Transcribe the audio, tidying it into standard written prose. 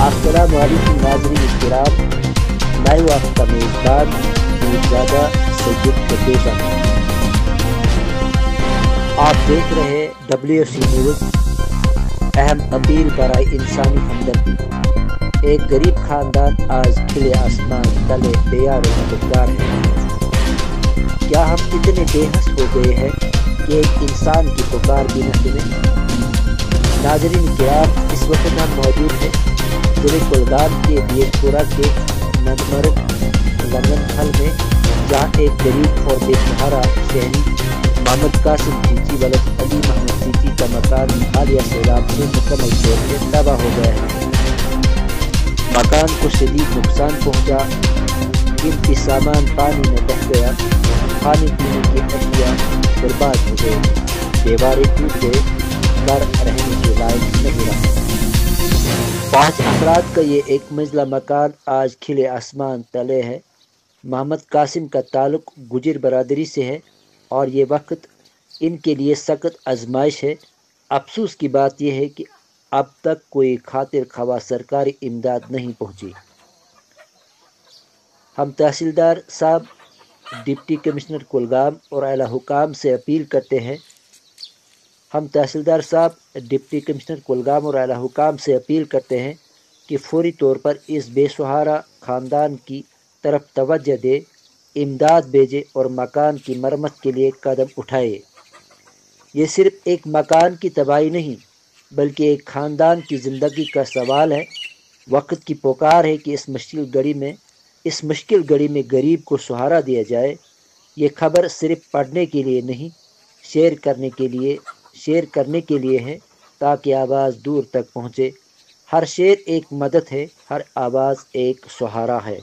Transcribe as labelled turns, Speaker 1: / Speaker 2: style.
Speaker 1: अस्सलाम वालेकुम नाज़रीन किराम, मैं हूँ आपका मेज़बान मीरज़ादा सैयद कटोज़ा। आप देख रहे हैं WFC न्यूज़। अहम अपील बराए इंसानी हमदर्दी। एक गरीब खानदान आज खिले आसमान तले बेयार मददगार है। क्या हम इतने बेहस हो गए हैं कि एक इंसान की पुकार भी न सुने? नाज़रीन किराम, इस वक्त हम मौजूद हैं जिले कुलगाम के बेगपुरा के नदमर्ग लंदन थल में, जहाँ एक गरीब और बेसहारा शहरी मोहम्मद कासिम चीची वलद अली मोहम्मद चीची का मकान हालिया सैलाब में मुकम्मल तौर पर तबाह हो गया है। मकान को शदीद नुकसान पहुँचा, कीमती सामान पानी में बह गया, खाने पीने की अशिया बर्बाद हो गई, दीवारें टूट गए, घर रहने के लायक नहीं रहा। 5 अफराद का ये एक मंजिला मकान आज खिले आसमान तले है। मोहम्मद कासिम का ताल्लुक गुजर बरादरी से है और ये वक्त इनके लिए सख्त आजमाइश है। अफसोस की बात यह है कि अब तक कोई खातिर खवा सरकारी इमदाद नहीं पहुंची। हम तहसीलदार साहब, डिप्टी कमिश्नर कुलगाम और आला हुकाम से अपील करते हैं डिप्टी कमिश्नर कुलगाम और आला हुकाम से अपील करते हैं कि फौरी तौर पर इस बेसहारा ख़ानदान की तरफ तवज्जो दे, इमदाद भेजे और मकान की मरम्मत के लिए कदम उठाए। ये सिर्फ एक मकान की तबाही नहीं बल्कि एक ख़ानदान की ज़िंदगी का सवाल है। वक्त की पुकार है कि इस मुश्किल घड़ी में गरीब को सहारा दिया जाए। ये खबर सिर्फ पढ़ने के लिए नहीं, शेयर करने के लिए है, ताकि आवाज़ दूर तक पहुँचे। हर शेर एक मदद है, हर आवाज़ एक सहारा है।